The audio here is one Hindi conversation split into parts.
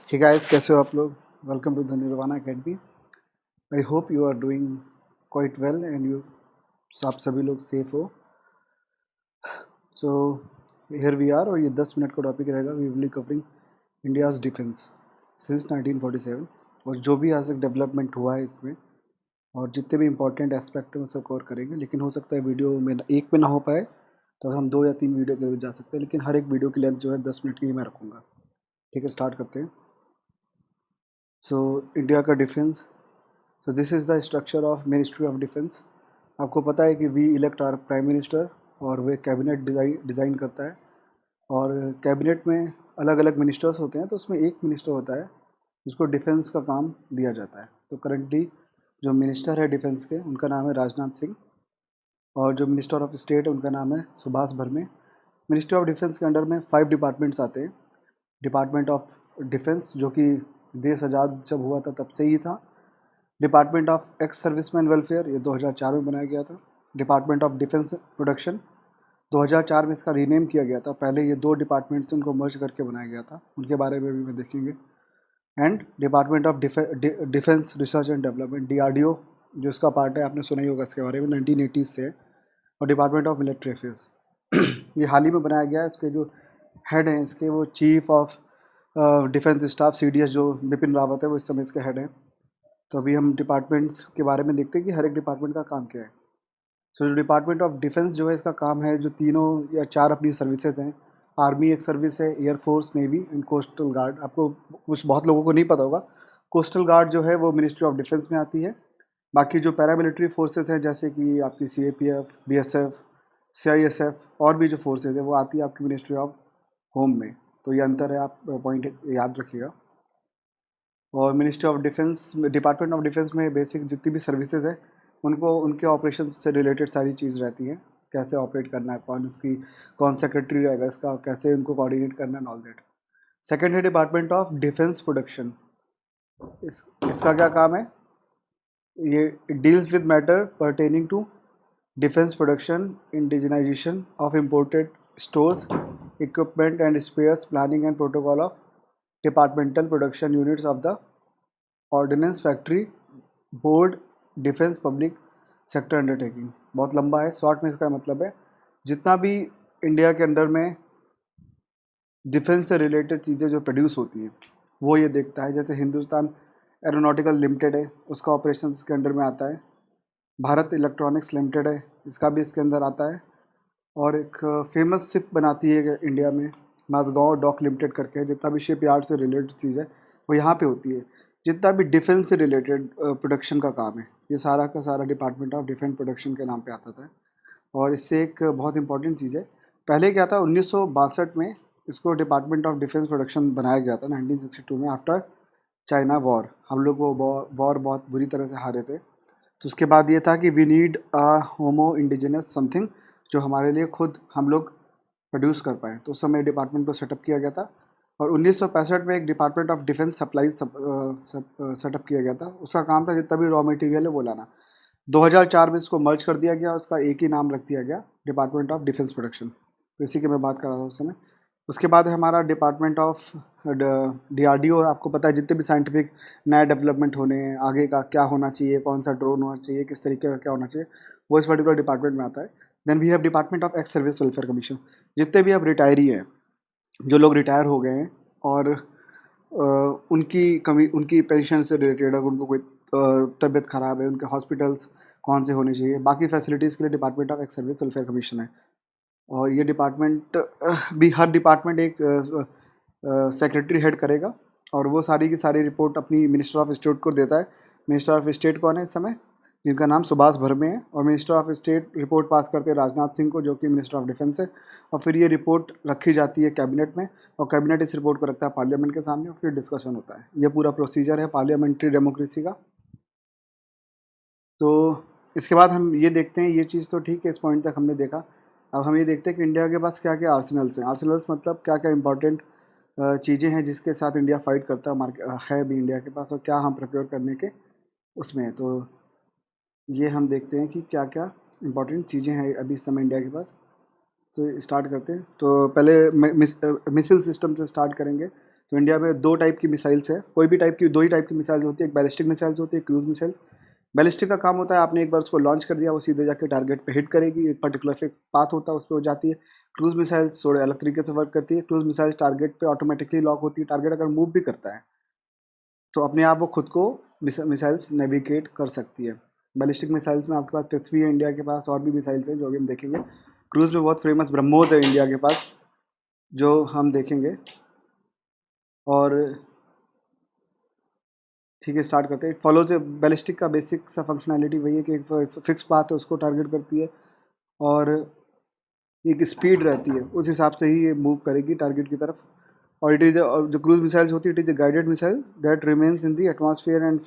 Hey guys, कैसे हो आप लोग? Welcome to the Nirvana academy. I hope you are doing quite well and you आप सभी लोग सेफ हो। सो हियर वी आर और ये 10 मिनट का टॉपिक रहेगा। We will be covering India's defence since 1947 और जो भी आज तक डेवलपमेंट हुआ है इसमें और जितने भी इंपॉर्टेंट एस्पेक्ट हैं वो सब कवर करेंगे। लेकिन हो सकता है वीडियो में एक में ना हो पाए तो हम 2 या 3 वीडियो के लिए जा सकते हैं, लेकिन हर एक वीडियो की लेंथ जो है 10 मिनट की ही मैं रखूँगा। ठीक है, स्टार्ट करते हैं। सो इंडिया का defence. So this is the structure of ministry of defence. आपको पता है कि we elect our prime minister और वे कैबिनेट डिज़ाइन करता है। और कैबिनेट में अलग अलग मिनिस्टर्स होते हैं, तो उसमें एक मिनिस्टर होता है जिसको डिफेंस का काम दिया जाता है। तो करंटली जो मिनिस्टर है डिफेंस के उनका नाम है राजनाथ सिंह और जो मिनिस्टर ऑफ स्टेट है उनका नाम है सुभाष भरमे। मिनिस्ट्री ऑफ डिफेंस के अंडर में 5 डिपार्टमेंट्स आते हैं। डिपार्टमेंट ऑफ डिफेंस जो कि देश आज़ाद जब हुआ था तब से ही था। Department of ex serviceman welfare ये 2004 में बनाया गया था। डिपार्टमेंट ऑफ डिफेंस प्रोडक्शन 2004 में इसका रीनेम किया गया था। पहले ये 2 डिपार्टमेंट से उनको मर्ज करके बनाया गया था, उनके बारे में भी मैं देखेंगे। And department of defence research and development DRDO जो इसका पार्ट है, आपने सुना ही होगा इसके बारे में, 1980 से है। और डिपार्टमेंट ऑफ मिलिट्री अफेयर्स ये हाल ही में बनाया गया है। इसके जो हेड हैं इसके वो chief of defence staff CDS जो बिपिन रावत है वो इस समय इसके हेड हैं। तो अभी हम डिपार्टमेंट्स के बारे में देखते हैं कि हर एक डिपार्टमेंट का काम क्या है। सो जो डिपार्टमेंट ऑफ डिफेंस जो है इसका काम है, जो तीनों या 4 अपनी सर्विसेज हैं। आर्मी एक सर्विस है, air force, navy and coastal guard. आपको कुछ बहुत लोगों को नहीं पता होगा, कोस्टल गार्ड जो है वो मिनिस्ट्री ऑफ डिफेंस में आती है। बाकी जो पैरामिलिट्री फोर्सेज हैं जैसे कि आपकी CAPF, BSF, CISF और भी जो फोर्सेज है वो आती है आपकी मिनिस्ट्री ऑफ होम में। तो ये अंतर है, आप पॉइंट याद रखिएगा। और ministry of defence, department of defence में बेसिक जितनी भी सर्विसेज है उनको उनके ऑपरेशन से रिलेटेड सारी चीज़ रहती है। कैसे ऑपरेट करना है, कौन सेक्रेटरी रहेगा इसका, कैसे उनको कोऑर्डिनेट करना है, ऑल दैट। सेकेंड है डिपार्टमेंट ऑफ डिफेंस प्रोडक्शन। इसका क्या काम है? ये deals with matter pertaining to defence production, indigenisation of imported stores, equipment and spares, planning and protocol of departmental production units of the ordnance factory board, defence public sector undertaking. बहुत लंबा है, शॉर्ट में इसका मतलब है जितना भी इंडिया के अंडर में डिफेंस से रिलेटेड चीज़ें जो प्रोड्यूस होती हैं वो ये देखता है। जैसे हिंदुस्तान एरोनॉटिकल लिमिटेड है, उसका ऑपरेशन इसके अंडर में आता है। भारत इलेक्ट्रॉनिक्स लिमिटेड है, इसका भी इसके अंदर आता है। और एक फेमस शिप बनाती है इंडिया में, माजगांव डॉक लिमिटेड करके, जितना भी शिप यार्ड से रिलेटेड चीज़ है वो यहाँ पे होती है। जितना भी डिफेंस से रिलेटेड प्रोडक्शन का काम है ये सारा का सारा डिपार्टमेंट ऑफ डिफेंस प्रोडक्शन के नाम पे आता था। और इससे एक बहुत इंपॉर्टेंट चीज़ है, पहले क्या था 1962 में इसको डिपार्टमेंट ऑफ डिफेंस प्रोडक्शन बनाया गया था 1962 में, आफ्टर चाइना वॉर। हम लोग वो वॉर बहुत बुरी तरह से हारे थे। तो उसके बाद ये था कि we need a homo indigenous something जो हमारे लिए खुद हम लोग प्रोड्यूस कर पाएँ। तो उस समय डिपार्टमेंट को सेटअप किया गया था। और 1965 में एक department of defence supplies setup किया गया था। उसका काम था जितना भी रॉ मटेरियल है वो लाना। 2004 में इसको मर्ज कर दिया गया, उसका एक ही नाम रख दिया गया, डिपार्टमेंट ऑफ डिफेंस प्रोडक्शन। तो इसी की मैं बात कर रहा था उस समय। उसके बाद है हमारा डिपार्टमेंट ऑफ DRDO। आपको पता है जितने भी साइंटिफिक नया डेवलपमेंट होने हैं, आगे का क्या होना चाहिए, कौन सा ड्रोन होना चाहिए, किस तरीके का क्या होना चाहिए, वो इस पर्टिकुलर डिपार्टमेंट में आता है। Then we have department of ex service welfare commission. जितने भी अब रिटायरी हैं, जो लोग रिटायर हो गए हैं और उनकी पेंशन से रिलेटेड अगर उनको कोई तबीयत ख़राब है, उनके हॉस्पिटल्स कौन से होने चाहिए, बाकी फैसिलिटीज़ के लिए department of ex service welfare commission है। और ये डिपार्टमेंट भी हर डिपार्टमेंट एक सेक्रेटरी हेड करेगा और वो सारी की सारी रिपोर्ट अपनी मिनिस्टर ऑफ स्टेट को देता है। मिनिस्टर ऑफ स्टेट कौन है इस समय? जिनका नाम सुभाष भरमे है। और मिनिस्टर ऑफ स्टेट रिपोर्ट पास करते हैं राजनाथ सिंह को, जो कि मिनिस्टर ऑफ डिफेंस है। और फिर ये रिपोर्ट रखी जाती है कैबिनेट में और कैबिनेट इस रिपोर्ट को रखता है पार्लियामेंट के सामने और फिर डिस्कशन होता है। ये पूरा प्रोसीजर है पार्लियामेंट्री डेमोक्रेसी का। तो इसके बाद हम ये देखते हैं, ये चीज़ तो ठीक है, इस पॉइंट तक हमने देखा। अब हम ये देखते हैं कि इंडिया के पास क्या क्या आर्सेनल्स हैं। आर्सेनल्स मतलब क्या क्या इंपॉर्टेंट चीज़ें हैं जिसके साथ इंडिया फाइट करता है, मार्केट है भी इंडिया के पास, और क्या हम प्रिपेयर करने के उसमें है। तो ये हम देखते हैं कि क्या क्या इंपॉर्टेंट चीज़ें हैं अभी इस समय इंडिया के पास। तो स्टार्ट करते हैं। तो पहले मिसाइल सिस्टम से स्टार्ट करेंगे। तो इंडिया में दो टाइप की मिसाइल्स है, कोई भी टाइप की, दो ही टाइप की मिसाइल्स होती है, एक बैलिस्टिक मिसाइल्स होती है, क्रूज मिसाइल्स। बैलिस्टिक का काम होता है आपने एक बार उसको लॉन्च कर दिया, वो सीधे जाके टारगेट पे हिट करेगी, एक पर्टिकुलर फिक्स पाथ होता है उस पर हो जाती है। क्रूज मिसाइल्स थोड़े अलग तरीके से वर्क करती है। क्रूज मिसाइल्स टारगेट पे ऑटोमेटिकली लॉक होती है, टारगेट अगर मूव भी करता है तो अपने आप वो खुद को मिसाइल्स नेविगेट कर सकती है। बैलिस्टिक मिसाइल्स में आपके पास पृथ्वी है इंडिया के पास, और भी मिसाइल्स हैं जो अभी हम देखेंगे। क्रूज में बहुत फेमस ब्रह्मोस है इंडिया के पास, जो हम देखेंगे। और ठीक है, स्टार्ट करते हैं। फॉलोज बैलिस्टिक का बेसिक सा फंक्शनैलिटी वही है कि एक फिक्स पाथ है उसको टारगेट करती है, और एक स्पीड रहती है, उस हिसाब से ही ये मूव करेगी टारगेट की तरफ। और इट इज़ जो क्रूज मिसाइल्स होती है, it is a guided missile that remains in the atmosphere and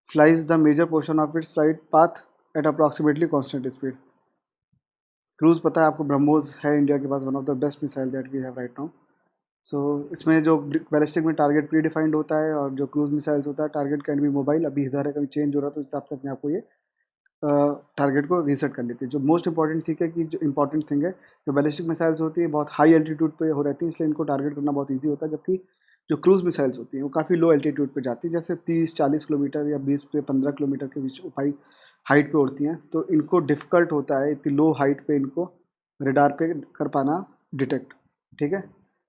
flies the major portion of its flight path at approximately constant speed. Cruise पता है आपको, ब्रह्मोस है इंडिया के पास one of the best missile that we have right now. So इसमें जो बैलिस्टिक में टारगेट प्री डिफाइंड होता है, और जो क्रूज मिसाइल्स होता है टारगेट कैन बी मोबाइल। अभी इधर है, कभी चेंज हो रहा है तो इस हिसाब से अपने आप को ये टारगेट को रीसेट कर लेती है। जो मोस्ट इंपॉर्टेंट थिंग है कि जो इंपॉर्टेंट थिंग है, जो बैलिस्टिक मिसाइल्स होती है बहुत हाई एल्टीट्यूड पे हो रहती है, इसलिए इनको टारगेट करना बहुत ईजी होता है। जबकि जो क्रूज मिसाइल्स होती हैं वो काफ़ी लो एल्टीट्यूड पे जाती है, जैसे 30-40 किलोमीटर या 20 से 15 किलोमीटर के बीच हाइट पे उड़ती हैं। तो इनको डिफ़िकल्ट होता है इतनी लो हाइट पे इनको रडार पे कर पाना डिटेक्ट, ठीक है।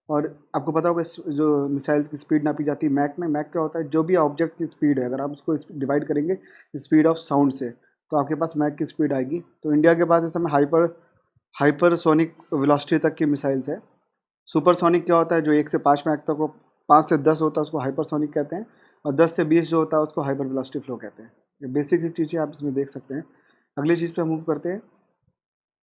और आपको पता होगा जो मिसाइल्स की स्पीड नापी जाती है मैक में। मैक क्या होता है, जो भी ऑब्जेक्ट की स्पीड है, अगर आप उसको डिवाइड करेंगे स्पीड ऑफ साउंड से, तो आपके पास मैक की स्पीड आएगी। तो इंडिया के पास इस समय हाइपरसोनिक वेलोसिटी तक की मिसाइल्स है। सुपरसोनिक क्या होता है, जो 1 से 5 मैक तक हो, 5 से 10 होता है उसको हाइपरसोनिक कहते हैं, और 10 से 20 जो होता है उसको हाइपर वेलोसिटी फ्लो कहते हैं। ये बेसिक चीज़ें आप इसमें देख सकते हैं। अगली चीज़ पे हम मूव करते हैं,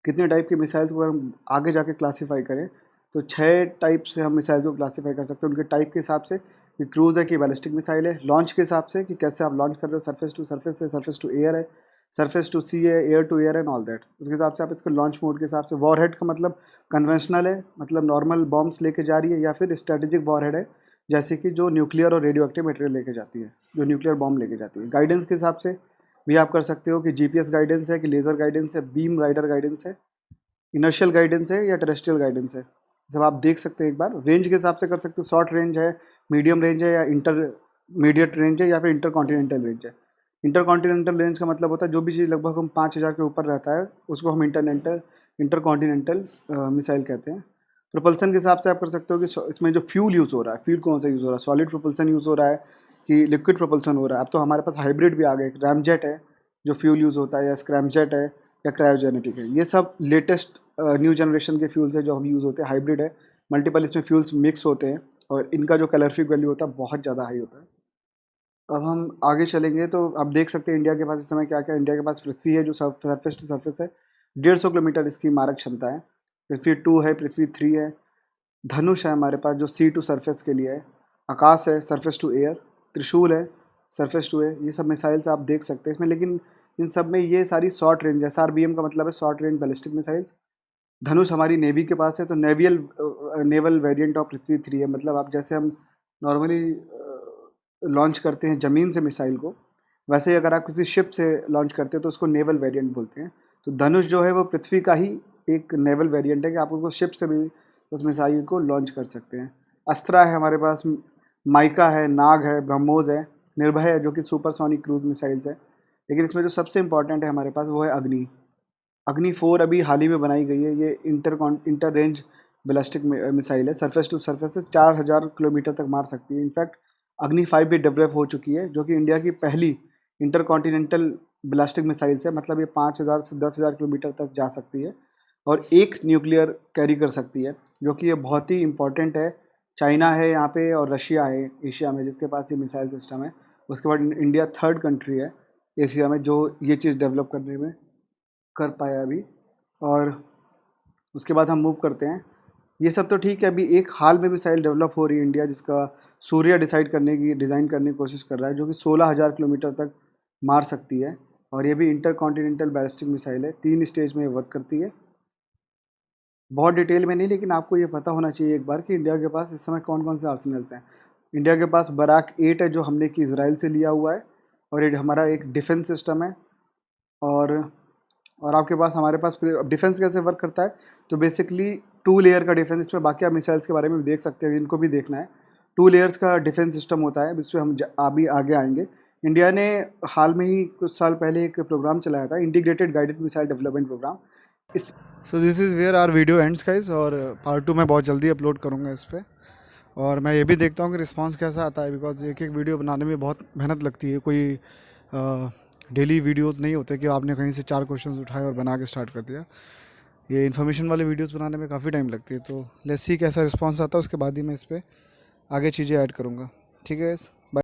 कितने टाइप की मिसाइल्स को हम आगे जाके क्लासीफाई करें तो 6 टाइप से हम मिसाइल्स को क्लासीफाई कर सकते हैं उनके टाइप के हिसाब से, कि क्रूज़ है कि बैलिस्टिक मिसाइल है। लॉन्च के हिसाब से कि कैसे आप लॉन्च कर रहे हो, सरफेस टू सरफेस है, सरफेस टू एयर है, सरफेस टू सी है, air to air and all that. उसके हिसाब से आप इसको लॉन्च मोड के हिसाब से। वॉरहेड का मतलब कन्वेंशनल है, मतलब नॉर्मल बॉम्ब्स लेके जा रही है, या फिर स्ट्रेटेजिक वॉरहेड है, जैसे कि जो न्यूक्लियर और रेडियो एक्टिव मटेरियल लेके जाती है, जो न्यूक्लियर बॉम्ब लेके जाती है। गाइडेंस के हिसाब से भी आप कर सकते हो कि जीपीएस गाइडेंस है, कि लेज़र गाइडेंस है, बीम राइडर गाइडेंस है, इनर्शियल गाइडेंस है, या टेरेस्ट्रियल गाइडेंस है। जब आप देख सकते हैं एक बार, रेंज के हिसाब से कर सकते हो, शॉर्ट रेंज है, मीडियम रेंज है, या इंटरमीडिएट रेंज है, या फिर इंटर कॉन्टिनेंटल रेंज है। इंटर कॉन्टिनेंटल रेंज का मतलब होता है जो भी चीज़ लगभग हम 5000 के ऊपर रहता है उसको हम इंटर कॉन्टिनेंटल मिसाइल कहते हैं। प्रोपल्सन के हिसाब से आप कर सकते हो कि इसमें जो फ्यूल यूज़ हो रहा है, फ्यूल कौन सा यूज़ हो रहा है, सॉलिड प्रोपल्सन यूज़ हो रहा है कि लिक्विड प्रोपल्सन हो रहा है। अब तो हमारे पास हाइब्रिड भी आ गए, रैमजेट है जो फ्यूल यूज़ होता है, या स्क्रैमजेट है, या क्रायोजेनेटिक है। ये सब लेटेस्ट न्यू जनरेशन के फ्यूल्स है जो हम यूज़ होते हैं, हाइब्रिड है, मल्टीपल इसमें फ्यूल्स मिक्स होते हैं, और इनका जो कैलोरीफिक वैल्यू होता है बहुत ज़्यादा हाई होता है। अब हम आगे चलेंगे तो आप देख सकते हैं इंडिया के पास इस समय क्या क्या। इंडिया के पास पृथ्वी है जो सरफेस टू सरफेस है, 150 किलोमीटर इसकी मारक क्षमता है। पृथ्वी 2 है, पृथ्वी 3 है। धनुष है हमारे पास जो सी टू सरफेस के लिए है। आकाश है, सरफेस टू एयर। त्रिशूल है, सरफेस टू एयर। ये सब मिसाइल्स आप देख सकते हैं इसमें, लेकिन इन सब में ये सारी शॉर्ट रेंज है। SRBM का मतलब है शॉर्ट रेंज बैलिस्टिक मिसाइल्स। धनुष हमारी नेवी के पास है, तो नेवल वेरिएंट ऑफ पृथ्वी 3 है। मतलब आप जैसे हम नॉर्मली लॉन्च करते हैं ज़मीन से मिसाइल को, वैसे ही अगर आप किसी शिप से लॉन्च करते हैं तो उसको नेवल वेरिएंट बोलते हैं। तो धनुष जो है वो पृथ्वी का ही एक नेवल वेरिएंट है कि आप उसको शिप से भी उस मिसाइल को लॉन्च कर सकते हैं। अस्त्रा है हमारे पास, माइका है, नाग है, ब्रह्मोस है, निर्भय है जो कि सुपरसोनिक क्रूज मिसाइल्स है। लेकिन इसमें जो सबसे इंपॉर्टेंट है हमारे पास वो है अग्नि। अग्नि 4 अभी हाल ही में बनाई गई है। ये इंटर रेंज बैलिस्टिक मिसाइल है, सरफेस टू सरफेस से 4000 किलोमीटर तक मार सकती है। इनफैक्ट अग्नि 5 भी डेवलप हो चुकी है, जो कि इंडिया की पहली इंटर कॉन्टिनेंटल बैलिस्टिक मिसाइल्स है। मतलब ये 5000 से 10,000 किलोमीटर तक जा सकती है, और एक न्यूक्लियर कैरी कर सकती है, जो कि ये बहुत ही इंपॉर्टेंट है। चाइना है यहाँ पे, और रशिया है एशिया में जिसके पास ये मिसाइल सिस्टम है। उसके बाद इंडिया थर्ड कंट्री है एशिया में जो ये चीज़ डेवलप करने में कर पाया अभी। और उसके बाद हम मूव करते हैं। ये सब तो ठीक है, अभी एक हाल में मिसाइल डेवलप हो रही है इंडिया, जिसका सूर्य डिज़ाइन करने की कोशिश कर रहा है, जो कि 16,000 किलोमीटर तक मार सकती है। और ये भी इंटर कॉन्टिनेंटल बैलिस्टिक मिसाइल है, 3 स्टेज में वर्क करती है। बहुत डिटेल में नहीं, लेकिन आपको ये पता होना चाहिए एक बार कि इंडिया के पास इस समय कौन कौन से आर्सेनल्स हैं। इंडिया के पास बराक 8 है जो हमने कि इजराइल से लिया हुआ है, और ये हमारा एक डिफेंस सिस्टम है। और आपके पास हमारे पास डिफेंस कैसे वर्क करता है, तो बेसिकली 2 लेयर का डिफेंस। इसमें बाकी आप मिसाइल्स के बारे में भी देख सकते हैं, इनको भी देखना है। 2 लेयर्स का डिफेंस सिस्टम होता है, जिस पे हम अभी आगे आएंगे। इंडिया ने हाल में ही कुछ साल पहले एक प्रोग्राम चलाया था, integrated guided missile development programme. So this is where our video ends guys, और पार्ट 2 मैं बहुत जल्दी अपलोड करूँगा इस पर। और मैं ये भी देखता हूँ कि रिस्पांस कैसा आता है, बिकॉज एक एक वीडियो बनाने में बहुत मेहनत लगती है। कोई डेली वीडियोस नहीं होते कि आपने कहीं से 4 क्वेश्चंस उठाए और बना के स्टार्ट कर दिया। ये इन्फॉर्मेशन वाले वीडियोस बनाने में काफ़ी टाइम लगती है। तो लेट्स सी कैसा रिस्पांस आता है, उसके बाद ही मैं इस पर आगे चीज़ें ऐड करूँगा। ठीक है, बाय।